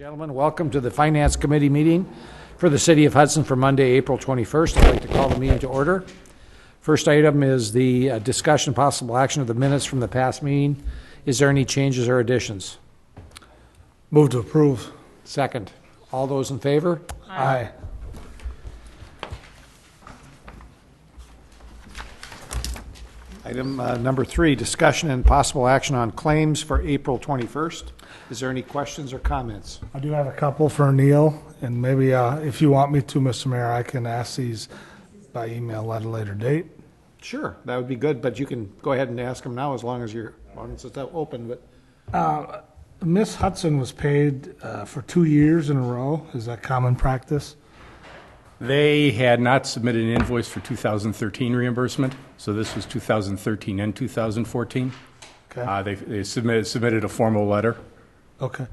Gentlemen, welcome to the Finance Committee meeting for the City of Hudson for Monday, April 21st. I'd like to call the meeting to order. First item is the discussion and possible action of the minutes from the past meeting. Is there any changes or additions? Move to approve. Second. All those in favor? Aye. Item number 3, discussion and possible action on claims for April 21st. Is there any questions or comments? I do have a couple for Neil, and maybe if you want me to, Mr. Mayor, I can ask these by email at a later date. Sure, that would be good, but you can go ahead and ask them now as long as it's open. But Miss Hudson was paid for 2 years in a row. Is that common practice? They had not submitted an invoice for 2013 reimbursement, so this was 2013 and 2014. Okay. They submitted a formal letter. Okay.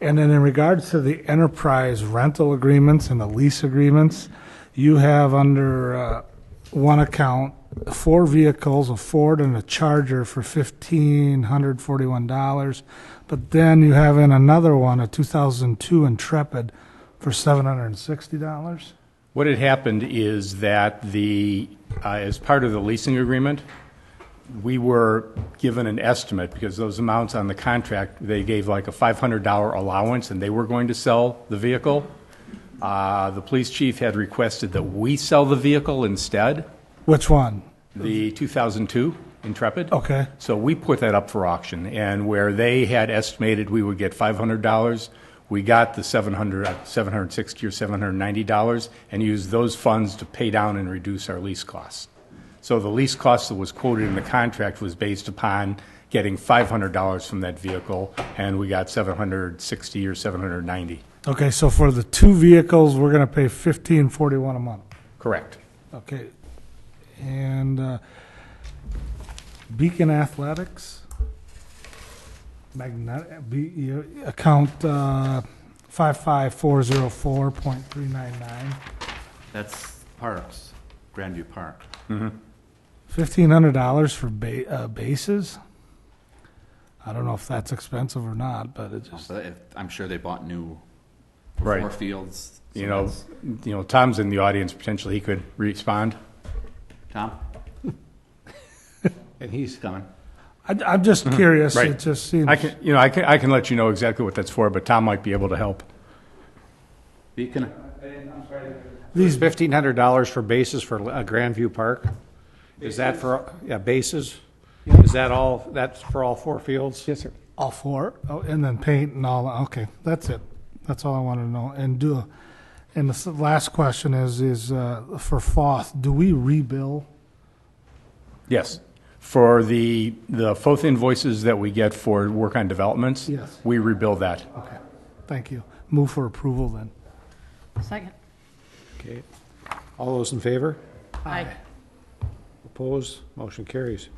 And then in regards to the enterprise rental agreements and the lease agreements, you have under one account 4 vehicles, a Ford and a Charger for $1,541, but then you have in another one a 2002 Intrepid for $760. What had happened is that as part of the leasing agreement, we were given an estimate because those amounts on the contract, they gave like a $500 allowance and they were going to sell the vehicle. The police chief had requested that we sell the vehicle instead. Which one? The 2002 Intrepid. Okay. So we put that up for auction, and where they had estimated we would get $500, we got the $760 or $790 and used those funds to pay down and reduce our lease costs. So the lease cost that was quoted in the contract was based upon getting $500 from that vehicle, and we got $760 or $790. Okay, so for the 2 vehicles, we're going to pay $1,541 a month. Correct. Okay. And Beacon Athletics, account 55404.399. That's Parks, Grandview Park. $1,500 for bases. I don't know if that's expensive or not, but it just. I'm sure they bought new Right. 4 fields. So You know, Tom's in the audience. Potentially, he could respond. Tom, and he's coming. I'm just curious. Right. It just seems. I can let you know exactly what that's for, but Tom might be able to help. Beacon. these $1,500 for bases for Grandview Park. Is that for bases? Is that all? That's for all 4 fields? Yes, sir. All 4. Oh, and then paint and all. Okay, that's it. That's all I wanted to know. And the last question is for Foth. Do we rebill? Yes. For the FOF invoices that we get for work on developments, Yes. we rebuild that. Okay, thank you. Move for approval then. Second. Okay. All those in favor? Aye. Opposed? Motion carries.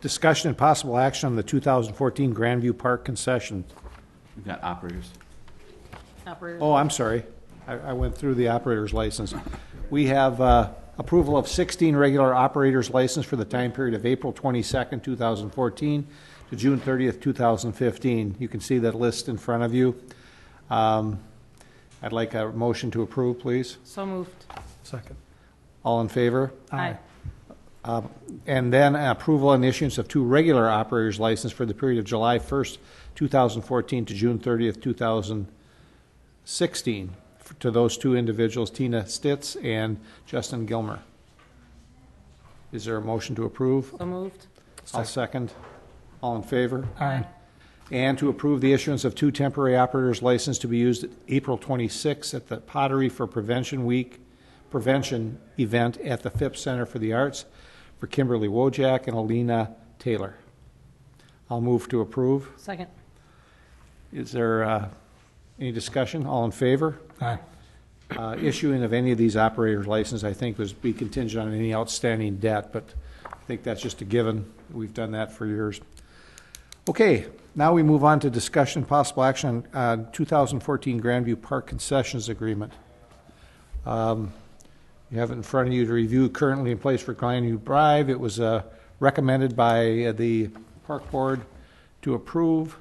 Discussion and possible action on the 2014 Grandview Park concession. We've got operators. Operator. Oh, I'm sorry. I went through the operator's license. We have approval of 16 regular operators license for the time period of April 22nd, 2014 to June 30th, 2015. You can see that list in front of you. I'd like a motion to approve, please. So moved. Second. All in favor? Aye. And then approval and issuance of 2 regular operators license for the period of July 1st, 2014 to June 30th, 2016 to those 2 individuals, Tina Stitz and Justin Gilmer. Is there a motion to approve? So moved. I'll second. All in favor? Aye. And to approve the issuance of 2 temporary operators license to be used April 26th at the Pottery for Prevention event at the Phipps Center for the Arts for Kimberly Wojak and Alina Taylor. I'll move to approve. Second. Is there any discussion? All in favor? Aye. Issuing of any of these operators license, I think, would be contingent on any outstanding debt, but I think that's just a given. We've done that for years. Okay, now we move on to discussion and possible action on 2014 Grandview Park concessions agreement. You have it in front of you to review currently in place for Grandview Drive. It was recommended by the Park Board to approve.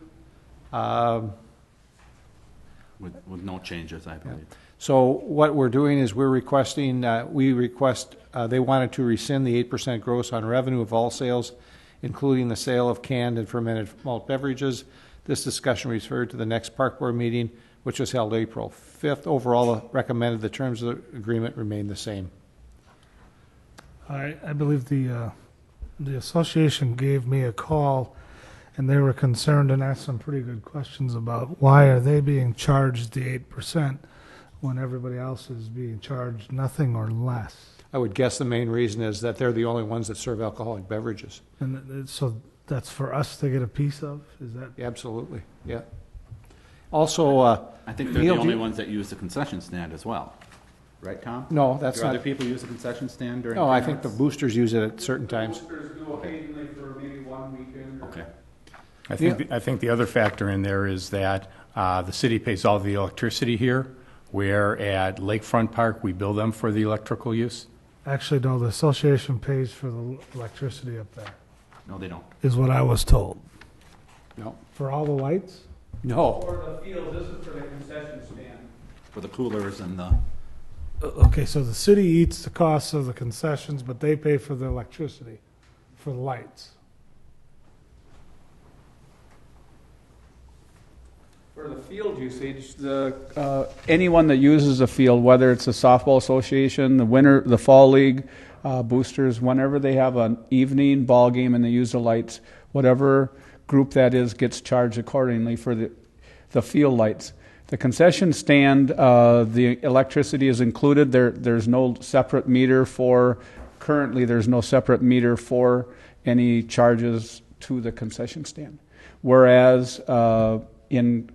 with no changes, I believe. So what we're doing is we're requesting, they wanted to rescind the 8% gross on revenue of all sales, including the sale of canned and fermented malt beverages. This discussion referred to the next park board meeting, which was held April 5th. Overall, recommended the terms of the agreement remain the same. I believe the association gave me a call, and they were concerned and asked some pretty good questions about why are they being charged the 8% when everybody else is being charged nothing or less. I would guess the main reason is that they're the only ones that serve alcoholic beverages. And so that's for us to get a piece of? Is that? Absolutely, yeah. Also, I think they're Neil, the do only you- ones that use the concession stand as well. Right, Tom? No, that's Do other not, people use the concession stand during? no, I think the tournaments? boosters use it at certain times. Boosters do occasionally for maybe 1 weekend. Okay. I think the other factor in there is that the city pays all the electricity here, where at Lakefront Park, we bill them for the electrical use. Actually, no, the association pays for the electricity up there, No, they don't. is what I was told. No. For all the lights? No. For the field, this is for the concession stand. For the coolers and the, Okay, so the city eats the costs of the concessions, but they pay for the electricity, for the lights. For the field usage, anyone that uses a field, whether it's a softball association, the fall league, boosters, whenever they have an evening ball game and they use the lights, whatever group that is gets charged accordingly for the field lights. The concession stand, the electricity is included. There's no separate meter currently there's no separate meter for any charges to the concession stand. Whereas in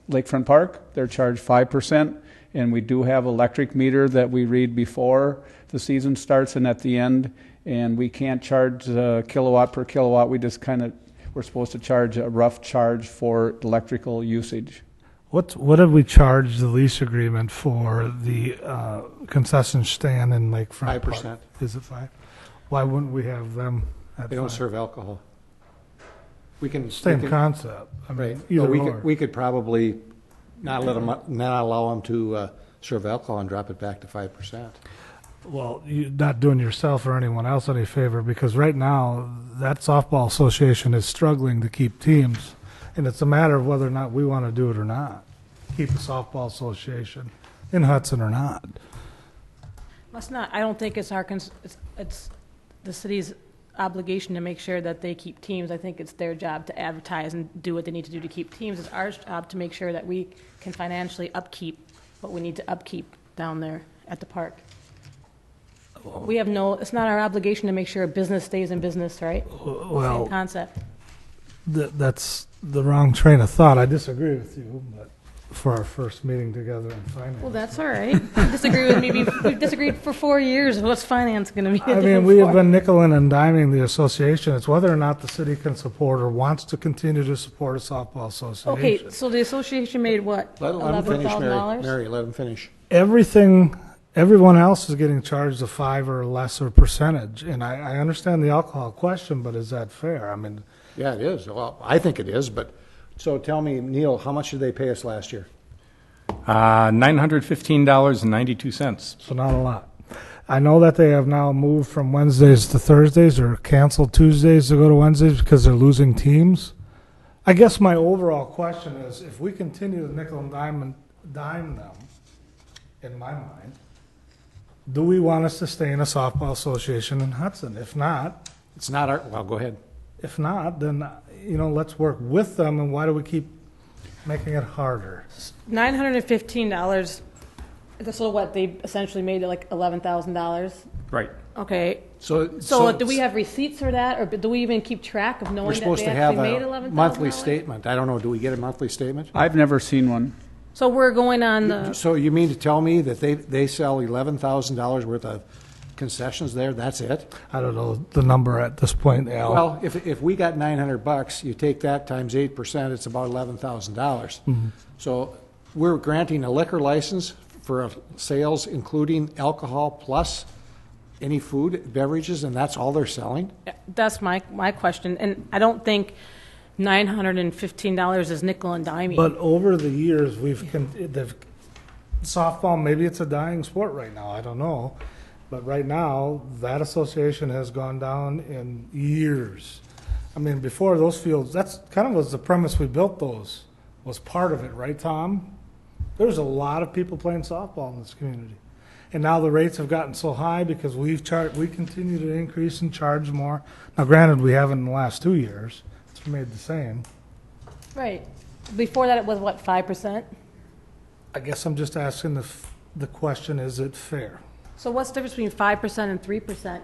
Lakefront Park, they're charged 5%, and we do have electric meter that we read before the season starts and at the end, and we can't charge kilowatt per kilowatt. We're supposed to charge a rough charge for electrical usage. What did we charge the lease agreement for the concession stand in Lakefront Park? 5%. Is it 5? Why wouldn't we have them at They don't 5? serve alcohol. We can. Same we can- concept. I Right. mean, either Well, or. we could probably not allow them to serve alcohol and drop it back to 5%. Well, you're not doing yourself or anyone else any favor, because right now, that softball association is struggling to keep teams, and it's a matter of whether or not we want to do it or not. Keep the softball association in Hudson or not. Must not, I don't think it's it's the city's obligation to make sure that they keep teams. I think it's their job to advertise and do what they need to do to keep teams. It's our job to make sure that we can financially upkeep what we need to upkeep down there at the park. It's not our obligation to make sure a business stays in business, right? Well, Same concept. that's the wrong train of thought. I disagree with you, but for our first meeting together in finance. Well, that's all right. You disagree with me. We've disagreed for 4 years. What's finance going to be? I mean, we have been nickeling and diming the association. It's whether or not the city can support or wants to continue to support a softball association. Okay, so the association made what? Let him finish, Mary. $11,000? Mary, let him finish. Everyone else is getting charged a 5 or lesser percentage. And I understand the alcohol question, but is that fair? I mean, Yeah, it is. Well, I think it is, but, so tell me, Neil, how much did they pay us last year? $915.92. so not a lot. I know that they have now moved from Wednesdays to Thursdays or canceled Tuesdays to go to Wednesdays because they're losing teams. I guess my overall question is, if we continue to nickel and dime them, in my mind, do we want to sustain a softball association in Hudson? If not, It's not our, well, go ahead. then, let's work with them, and why do we keep making it harder? $915. So what? They essentially made it like $11,000. Right. Okay. So Do we have receipts for that, or do we even keep track of We're knowing that supposed they to have actually made a $11,000? monthly statement. I don't know, do we get a monthly statement? I've never seen one. So we're going on the. So you mean to tell me that they sell $11,000 worth of concessions there, that's it? I don't know the number at this point, Al. Well, if we got $900, you take that times 8%, it's about $11,000. So we're granting a liquor license for sales, including alcohol plus any food, beverages, and that's all they're selling? That's my question, and I don't think $915 is nickel and diming. But over the years, the softball, maybe it's a dying sport right now, I don't know. But right now, that association has gone down in years. I mean, before those fields, that's kind of was the premise we built those, was part of it, right, Tom? There's a lot of people playing softball in this community. And now the rates have gotten so high because we continue to increase and charge more. Now granted, we haven't in the last 2 years. It's remained the same. Right. Before that, it was what, 5%? I guess I'm just asking the question, is it fair? So what's the difference between 5% and 3%?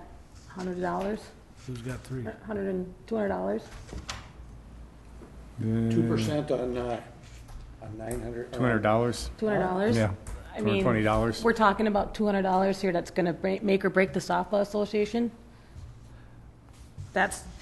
$100? Who's got three? $100 and $200? 2% on 900. $200? $200? Yeah, I mean, $220. we're talking about $200 here that's going to make or break the softball association.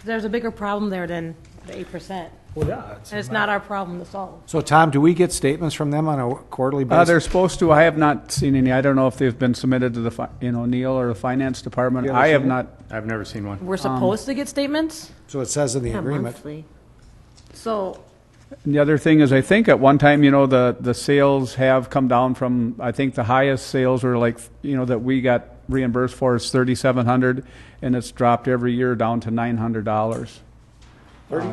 There's a bigger problem there than the 8%. Well, yeah. And it's not our problem to solve. So Tom, do we get statements from them on a quarterly basis? They're supposed to. I have not seen any. I don't know if they've been submitted to the, Neil or the finance department. You ever I have seen it? not. I've never seen one. We're supposed to get statements? So it says in the Yeah, agreement. monthly. So, And the other thing is, I think at one time, the sales have come down from, I think the highest sales were like, that we got reimbursed for is 3,700, and it's dropped every year down to $900.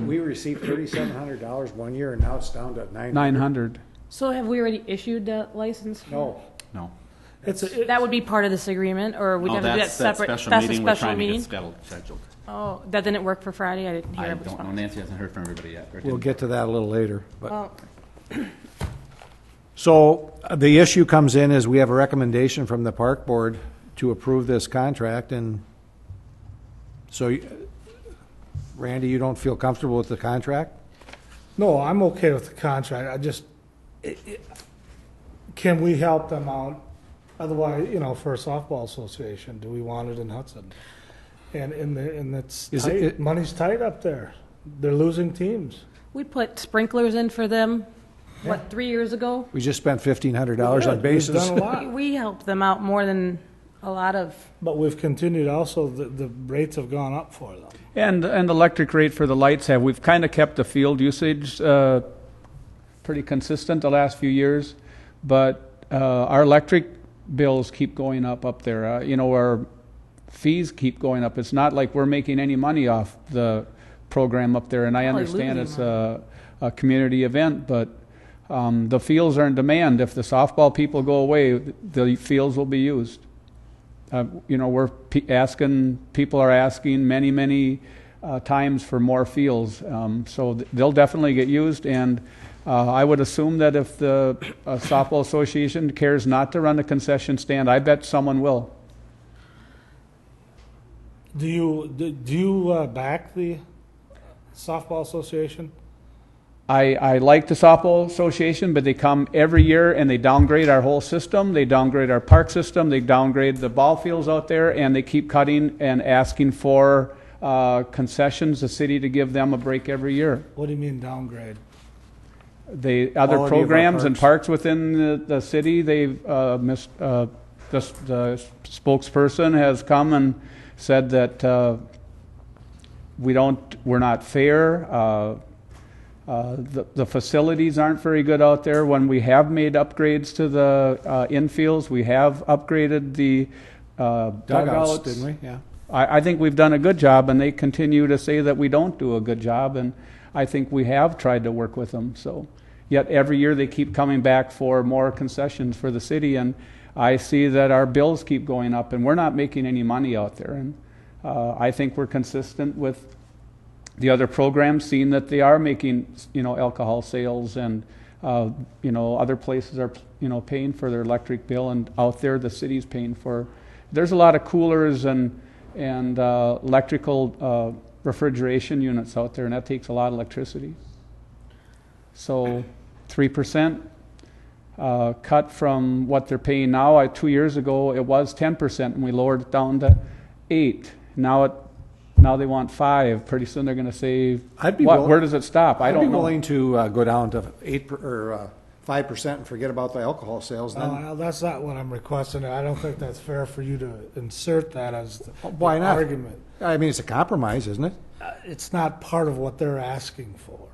We received $3,700 one year, and now it's down to 900. 900. so have we already issued the license? No. No. That would be part of this agreement, or we'd Oh, have to do that that's that separate? special That's a meeting we're special trying to meeting? get scheduled. Oh, that didn't work for Friday? I didn't hear I a don't know. response. Nancy hasn't heard from everybody yet. or We'll didn't. get to that a little later. But Well, So the issue comes in is we have a recommendation from the park board to approve this contract, and so, Randy, you don't feel comfortable with the contract? No, I'm okay with the contract. I just, can we help them out? Otherwise, for a softball association, do we want it in Hudson? And it's Is tight. it- Money's tight up there. They're losing teams. we put sprinklers in for them, 3 years ago? We just spent $1,500 on We've bases. done a lot. We helped them out more than a lot of, But we've continued also, the rates have gone up for them. And electric rate for the lights we've kind of kept the field usage pretty consistent the last few years, but our electric bills keep going up there. Our fees keep going up. It's not like we're making any money off the program up there, and I Probably understand losing it's a community event, but the fields are in demand. If the softball people go away, the fields will be used. People are asking many times for more fields, so they'll definitely get used. And I would assume that if the softball association cares not to run a concession stand, I bet someone will. Do you back the softball association? I like the softball association, but they come every year and they downgrade our whole system. They downgrade our park system. They downgrade the ball fields out there, and they keep cutting and asking for concessions, the city to give them a break every year. What do you mean downgrade? Other Quality of our programs and parks. parks within the city, they've the spokesperson has come and said that we're not fair. The facilities aren't very good out there. When we have made upgrades to the infields, we have upgraded the dugouts. Didn't we? Yeah. I think we've done a good job, and they continue to say that we don't do a good job, and I think we have tried to work with them. So, yet every year they keep coming back for more concessions for the city, and I see that our bills keep going up, and we're not making any money out there. And I think we're consistent with the other programs, seeing that they are making, alcohol sales, and other places are, paying for their electric bill, and out there the city's paying for. There's a lot of coolers and electrical refrigeration units out there, and that takes a lot of electricity. So 3% cut from what they're paying now. 2 years ago it was 10%, and we lowered it down to 8%. Now they want 5%. Pretty soon they're going to say, I'd be what? willing- Where does it stop? I I'd don't be know. willing to go down to 8 or 5% and forget about the alcohol sales, then No, that's not what I'm requesting. I don't think that's fair for you to insert that as the why not? argument. I mean, it's a compromise, isn't it? It's not part of what they're asking for.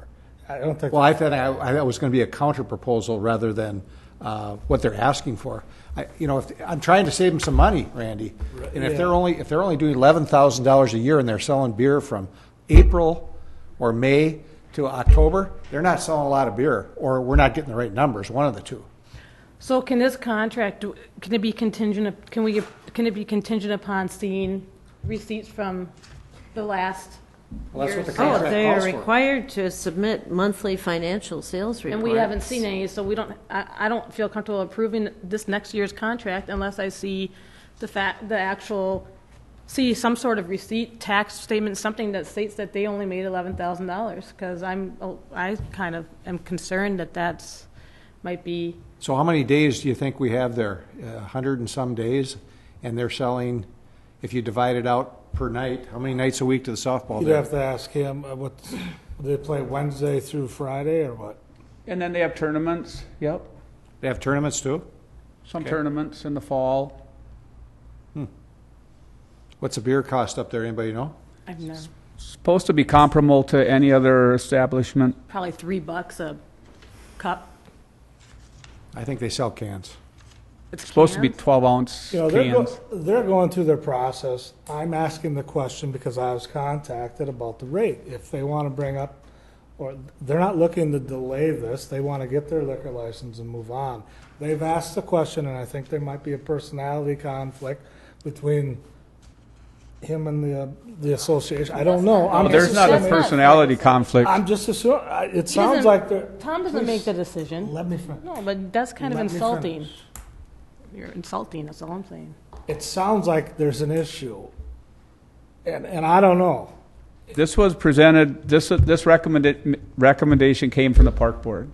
I don't think. Well, I thought it was going to be a counter proposal rather than what they're asking for. If I'm trying to save them some money, Randy, and if they're only doing $11,000 a year and they're selling beer from April or May to October, they're not selling a lot of beer, or we're not getting the right numbers. One of the two. So can this contract, can it be contingent, can it be contingent upon seeing receipts from the last Well, that's what the year's? contract Oh, they are calls for. required to submit monthly financial sales reports. And we haven't seen any, so I don't feel comfortable approving this next year's contract unless I see see some sort of receipt, tax statement, something that states that they only made $11,000, because I kind of am concerned that that's might be. So how many days do you think we have there? 100 and some days, and they're selling. If you divide it out per night, how many nights a week to the softball? You'd have to ask him, do they play Wednesday through Friday or what? And then they have tournaments, yep. They have tournaments too? Some Okay. tournaments in the fall. What's a beer cost up there? Anybody know? I've never, Supposed to be comparable to any other establishment. probably $3 a cup. I think they sell cans. It's Supposed to be cans? 12-ounce cans. They're going through their process. I'm asking the question because I was contacted about the rate. If they want to bring up, or they're not looking to delay this, they want to get their liquor license and move on. They've asked the question, and I think there might be a personality conflict between him and the association. I don't know. I'm There's just not a assuming- personality conflict. I'm just assuming, it He sounds doesn't- like they're. Tom doesn't make the decision. Let me finish. No, but that's kind of Let me insulting. finish. You're insulting, that's all I'm saying. It sounds like there's an issue. And I don't know. This was presented, this recommendation came from the park board.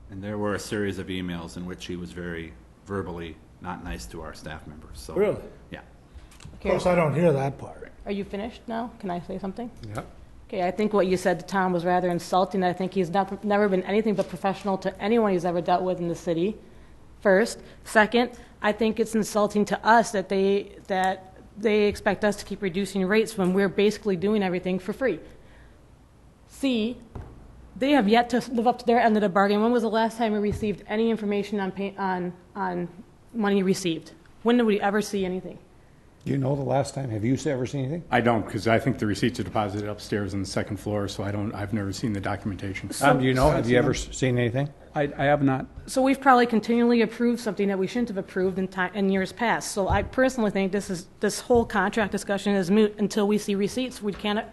And there were a series of emails in which he was very verbally not nice to our staff members, so. Really? Yeah. Of course, I don't hear that part. Are you finished now? Can I say something? Yep. Okay, I think what you said to Tom was rather insulting. I think he's never been anything but professional to anyone he's ever dealt with in the city, first. Second, I think it's insulting to us that they expect us to keep reducing rates when we're basically doing everything for free. C, they have yet to live up to their end of the bargain. When was the last time we received any information on money received? When did we ever see anything? Do you know the last time? Have you ever seen anything? I don't, because I think the receipts are deposited upstairs on the second floor, so I've never seen the documentation. Tom, do you know? Have you ever seen anything? I have not. So we've probably continually approved something that we shouldn't have approved in years past. So I personally think this whole contract discussion is moot until we see receipts. We can't,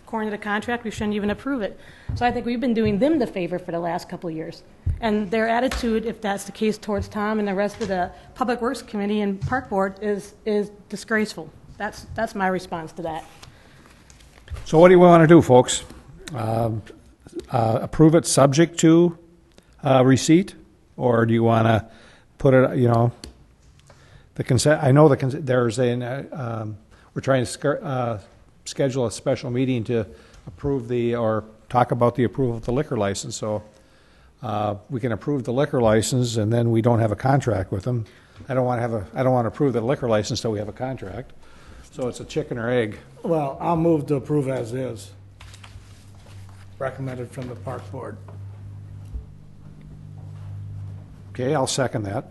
according to the contract, we shouldn't even approve it. So I think we've been doing them the favor for the last couple of years. And their attitude, if that's the case towards Tom and the rest of the Public Works Committee and Park Board, is disgraceful. That's my response to that. So what do you want to do, folks? Approve it subject to receipt, or do you want to put it? The consent. I know there's we're trying to schedule a special meeting to approve or talk about the approval of the liquor license. So we can approve the liquor license, and then we don't have a contract with them. I don't want to approve the liquor license until we have a contract. So it's a chicken or egg. Well, I'll move to approve as is. Recommended from the park board. Okay, I'll second that.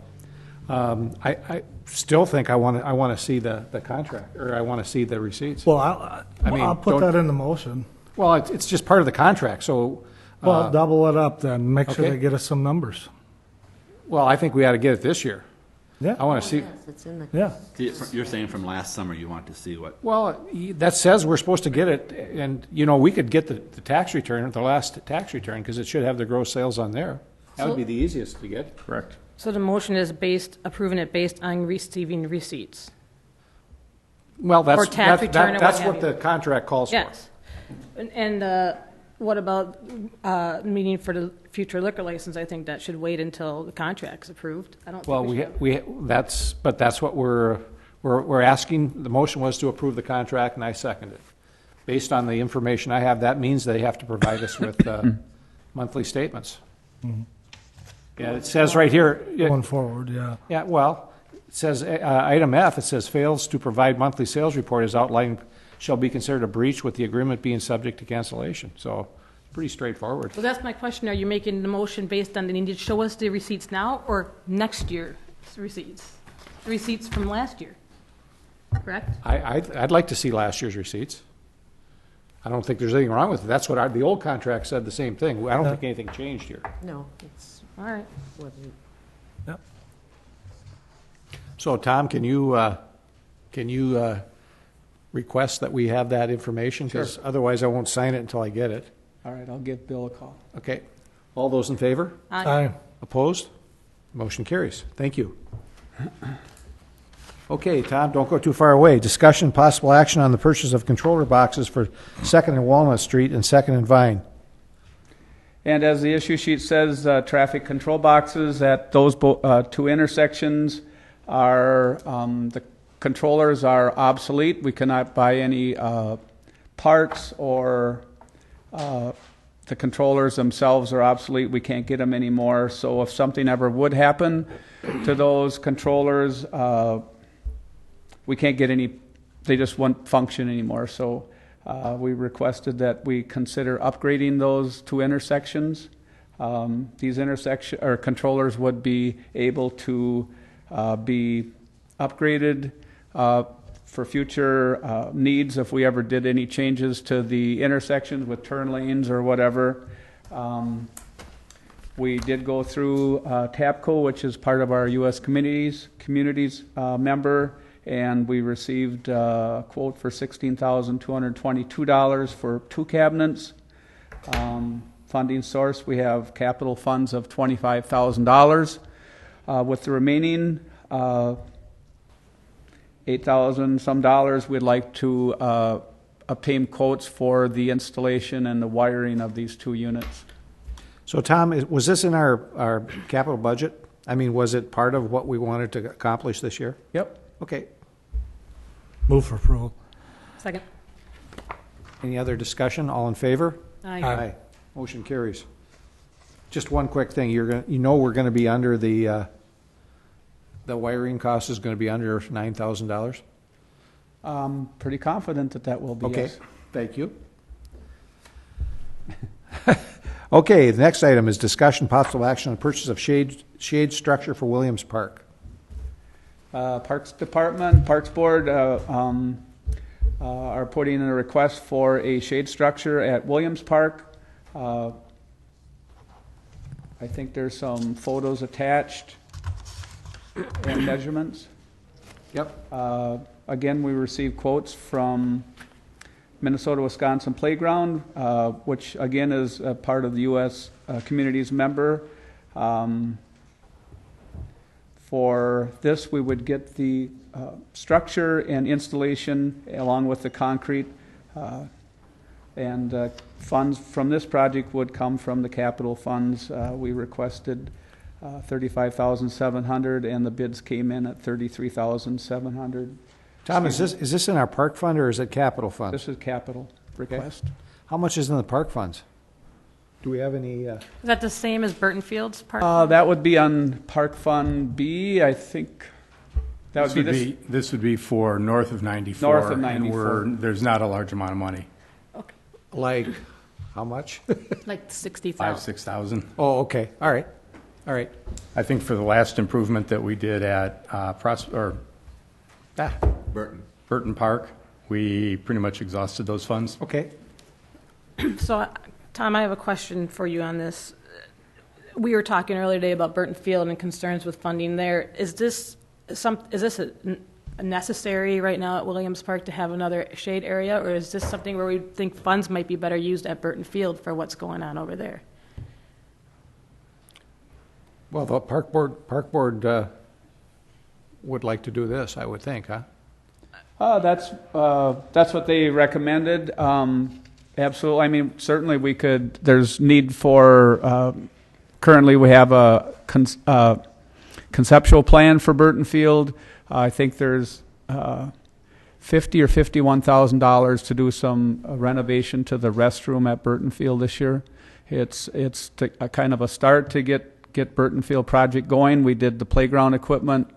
I still think I want to see the contract, or I want to see the receipts. Well, I mean, I'll put don't- that in the motion. Well, it's just part of the contract, so, Well, double it up then. Make sure okay. they get us some numbers. well, I think we ought to get it this year. Yeah. I want to see, Yes, it's in the. Yeah. You're saying from last summer you want to see what, well, that says we're supposed to get it, and, we could get the tax return, the last tax return, because it should have the gross sales on there. That would be the easiest to get. Correct. So the motion is approving it based on receiving receipts. Well, that's, Or tax return or what that's have what you. the contract calls for. Yes. And what about meeting for the future liquor license? I think that should wait until the contract's approved. I don't think Well, we should. that's what we're asking. The motion was to approve the contract, and I second it. Based on the information I have, that means they have to provide us with monthly statements. Yeah, it says right here, Going forward, yeah. yeah, well, it says, item F, it says fails to provide monthly sales report as outlined shall be considered a breach with the agreement being subject to cancellation. So, pretty straightforward. So that's my question. Are you making the motion based on the need to show us the receipts now or next year's receipts? The receipts from last year, correct? I'd like to see last year's receipts. I don't think there's anything wrong with it. That's what the old contract said, the same thing. I don't think anything changed here. No, it's All right. what Yep. So, Tom, can you request that we have that information? Because otherwise I won't sign it until I get it. All right, I'll give Bill a call. Okay. All those in favor? Aye. Opposed? Motion carries. Thank you. Okay, Tom, don't go too far away. Discussion, possible action on the purchase of controller boxes for 2nd and Walnut Street and 2nd and Vine. And as the issue sheet says, traffic control boxes at those two intersections are, the controllers are obsolete. We cannot buy any parts, or the controllers themselves are obsolete. We can't get them anymore. So if something ever would happen to those controllers, we can't get any, they just won't function anymore. So we requested that we consider upgrading those two intersections. These controllers would be able to be upgraded for future needs if we ever did any changes to the intersections with turn lanes or whatever. We did go through TAPCO, which is part of our U.S. communities member, and we received a quote for $16,222 for 2 cabinets. Funding source, we have capital funds of $25,000. With the remaining $8,000 some dollars, we'd like to obtain quotes for the installation and the wiring of these 2 units. So, Tom, was this in our capital budget? I mean, was it part of what we wanted to accomplish this year? Yep. Okay. Move for approval. Second. Any other discussion? All in favor? Aye. Motion carries. Just one quick thing. We're going to be under the wiring cost is going to be under $9,000. Pretty confident that will be. Okay. Yes. Thank you. Okay. The next item is discussion possible action on purchase of shade structure for Williams Park. Parks Department, Parks Board are putting in a request for a shade structure at Williams Park. I think there's some photos attached and measurements. Yep. Again, we received quotes from Minnesota-Wisconsin Playground, which again is a part of the U.S. Communities member. For this, we would get the structure and installation along with the concrete, and funds from this project would come from the capital funds. We requested $35,700, and the bids came in at $33,700. Tom, is this in our park fund or is it capital fund? This is capital request. How much is in the park funds? Do we have any? Is that the same as Burton Fields Park? That would be on Park Fund B, I think. That would be this. This would be for north of 94. North of 94. And there's not a large amount of money. Okay. Like, how much? Like 60,000. 5,000-6,000. Oh, okay. All right. All right. I think for the last improvement that we did at Burton Park, we pretty much exhausted those funds. Okay. So, Tom, I have a question for you on this. We were talking earlier today about Burton Field and concerns with funding there. Is this a necessary right now at Williams Park to have another shade area, or is this something where we think funds might be better used at Burton Field for what's going on over there? Well, the park board would like to do this, I would think, huh? That's what they recommended. Absolutely. I mean, certainly we could. There's need for. Currently, we have a conceptual plan for Burton Field. I think there's $50,000 or $51,000 to do some renovation to the restroom at Burton Field this year, it's a kind of a start to get Burton Field project going. We did the playground equipment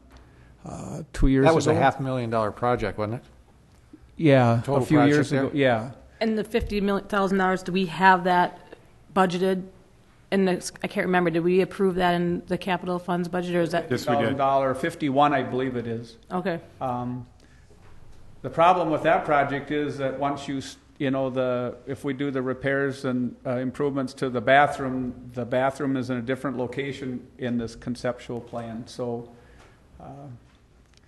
2 years ago. That was a $500,000 project, wasn't it? Yeah, Total a few years project ago. Yeah. And the $50,000, do we have that budgeted? And I can't remember, did we approve that in the capital funds budget, or is that? Yes, we did. $51, I believe it is. Okay. The problem with that project is that once if we do the repairs and improvements to the bathroom is in a different location in this conceptual plan. So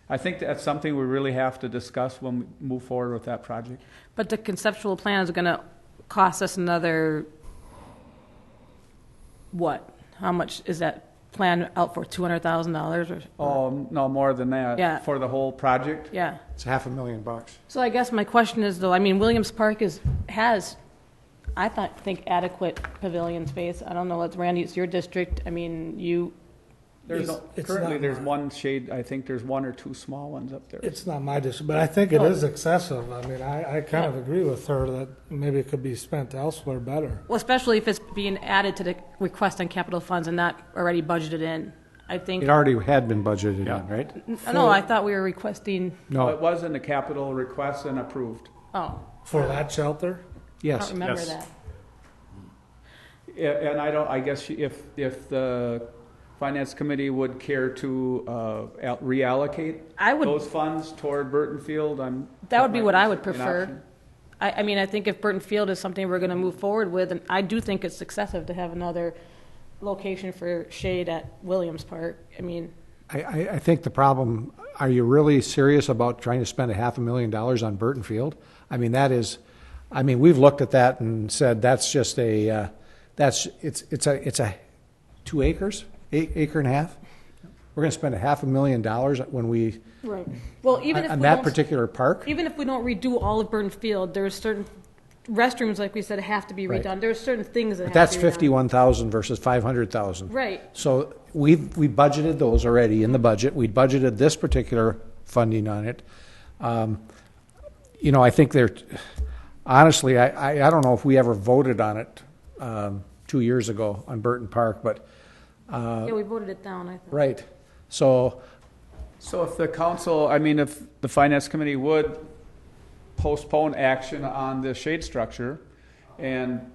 I think that's something we really have to discuss when we move forward with that project. But the conceptual plan is going to cost us another, what? How much is that plan out for, $200,000? Oh, no, more than that. Yeah. For the whole project? Yeah. It's $500,000. So I guess my question is, though, I mean, Williams Park has, I think, adequate pavilion space. I don't know, Randy, it's your district. I mean, Currently, there's one shade, I think there's one or two small ones up there. It's not my district, but I think it is excessive. I mean, I kind of agree with her that maybe it could be spent elsewhere better. well, especially if it's being added to the request on capital funds and not already budgeted in. I think, It already had been budgeted in, right? no, I thought we were requesting, No, it No, was in the capital request and approved. oh, For that shelter? I yes. don't remember Yes. that. Yeah, and I guess if the finance committee would care to reallocate I would, those funds toward Burton Field, that would be what I would an prefer. option. I mean, I think if Burton Field is something we're going to move forward with, and I do think it's excessive to have another location for shade at Williams Park. I mean, I think the problem, are you really serious about trying to spend $500,000 on Burton Field? I mean, we've looked at that and said, that's just it's a 2 acres, acre and a half? We're going to spend $500,000 when we, right. Well, even if on we that don't, particular park? even if we don't redo all of Burton Field, there's certain restrooms, like we said, have to be Right. redone. There's certain things that But have that's to be redone. 51,000 versus 500,000. Right. So we budgeted those already in the budget. We budgeted this particular funding on it. I think honestly, I don't know if we ever voted on it 2 years ago on Burton Park, but, Yeah, we voted it down, I think. right. So, So if the council, if the finance committee would postpone action on the shade structure, and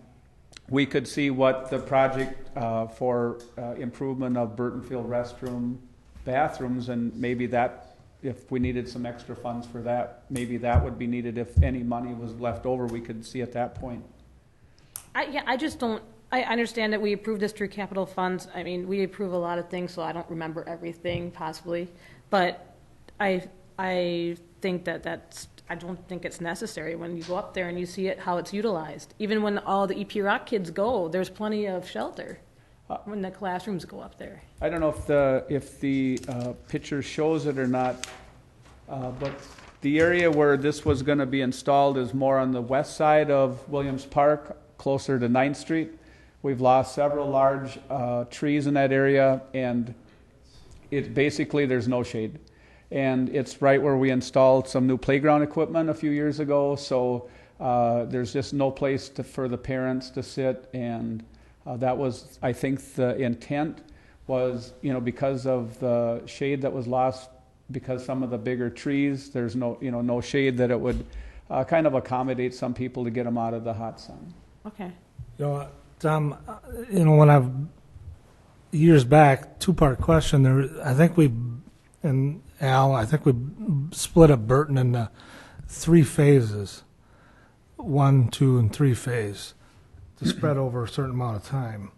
we could see what the project for improvement of Burton Field restroom bathrooms, and maybe that, if we needed some extra funds for that, maybe that would be needed. If any money was left over, we could see at that point. I just don't, I understand that we approve this through capital funds. I mean, we approve a lot of things, so I don't remember everything possibly. But I think I don't think it's necessary when you go up there and you see how it's utilized. Even when all the EP Rock kids go, there's plenty of shelter when the classrooms go up there. I don't know if the picture shows it or not, but the area where this was going to be installed is more on the west side of Williams Park, closer to 9th Street. We've lost several large trees in that area, and there's no shade. And it's right where we installed some new playground equipment a few years ago, so there's just no place for the parents to sit, and that was, I think, the intent was, because of the shade that was lost, because some of the bigger trees, there's no shade, that it would kind of accommodate some people to get them out of the hot sun. Okay. Tom, when I've, years back, two-part question, I think we split up Burton into 3 phases, 1, 2, and 3 phase, to spread over a certain amount of time.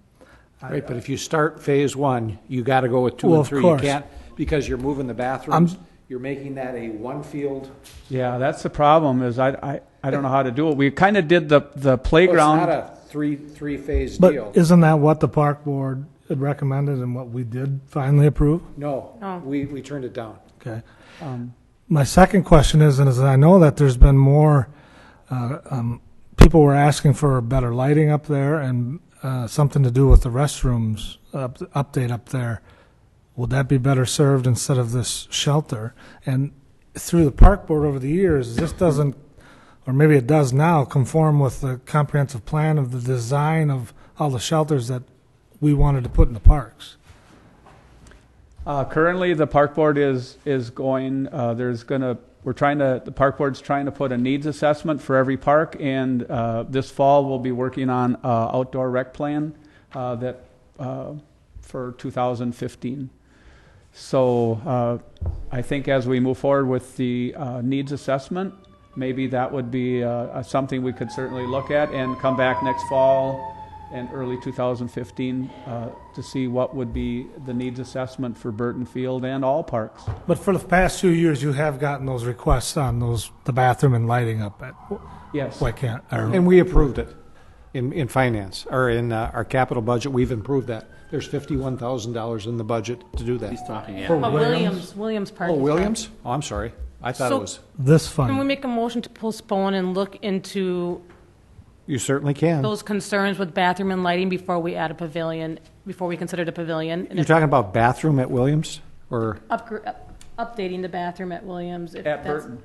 right, but if you start phase 1, you got to go with 2 Well, and of 3. course. You can't, because you're moving the bathrooms, you're making that a one field. Yeah, that's the problem, is I don't know how to do it. We kind of did the Well, playground. it's not a three-phase deal. But isn't that what the park board had recommended and what we did finally approve? No, No. we turned it down. Okay. My second question is I know that there's been more, people were asking for better lighting up there and something to do with the restrooms update up there. Would that be better served instead of this shelter? And through the park board over the years, this doesn't, or maybe it does now, conform with the comprehensive plan of the design of all the shelters that we wanted to put in the parks? Currently, the park board is going, the park board's trying to put a needs assessment for every park, and this fall we'll be working on outdoor rec plan for 2015. So I think as we move forward with the needs assessment, maybe that would be something we could certainly look at and come back next fall and early 2015 to see what would be the needs assessment for Burton Field and all parks. But for the past few years, you have gotten those requests on the bathroom and lighting up at, Yes. why can't, And we approved it in finance, or in our capital budget, we've improved that. There's $51,000 in the budget to do that. He's talking, For yeah. Williams Park. Oh, is Williams? Oh, I'm sorry. I thought So- it was, this Can we fund? make a motion to postpone and look into you certainly can. those concerns with bathroom and lighting before we add a pavilion, before we consider the pavilion? And You're if talking about bathroom at Williams, or? updating the bathroom at Williams. If At that's- Burton.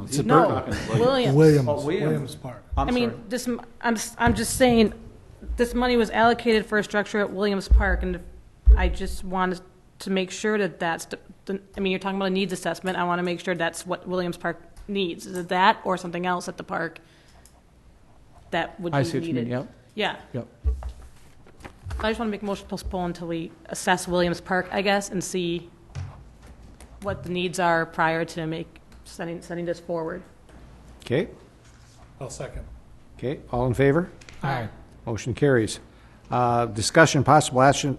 It's a No, Burton. Williams. Williams, Oh, Williams. Williams Park. I'm I mean, sorry. I'm just saying, this money was allocated for a structure at Williams Park, and I just wanted to make sure that that's, I mean, you're talking about a needs assessment, I want to make sure that's what Williams Park needs. Is it that or something else at the park that would be I needed? see what you mean, yep. Yeah. Yep. I just want to make a motion to postpone until we assess Williams Park, I guess, and see what the needs are prior to sending this forward. Okay, I'll second. okay, all in favor? Aye. Motion carries. Discussion, possible action,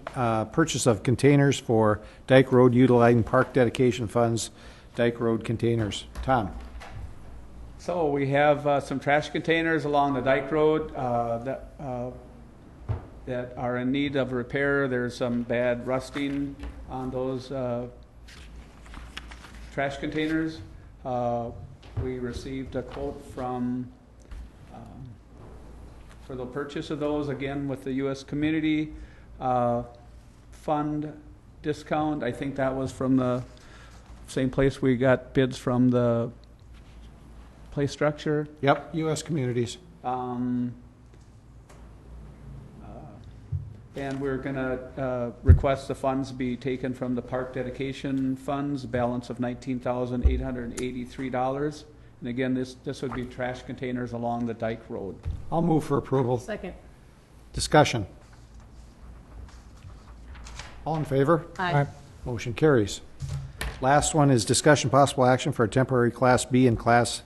purchase of containers for Dyke Road utilizing park dedication funds, Dyke Road containers. Tom? So we have some trash containers along the Dyke Road that are in need of repair. There's some bad rusting on those trash containers. We received a quote from for the purchase of those, again with the U.S. Community Fund discount. I think that was from the same place we got bids from, the play structure. Yep, U.S. Communities. And we're going to request the funds be taken from the park dedication funds, a balance of $19,883. And again, this would be trash containers along the Dyke Road. I'll move for approval. Second. Discussion. All in favor? Aye. Motion carries. Last one is discussion possible action for a temporary Class B and Class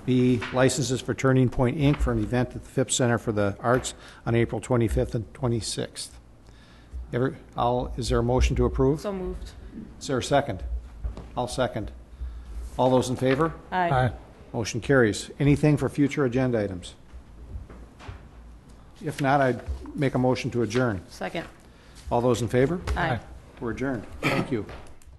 B licenses for Turning Point Inc. for an event at the Phipps Center for the Arts on April 25th and 26th. Is there a motion to approve? So moved. Is there a second? I'll second. All those in favor? Aye. Motion carries. Anything for future agenda items? If not, I'd make a motion to adjourn. Second. All those in favor? Aye. We're adjourned. Thank you.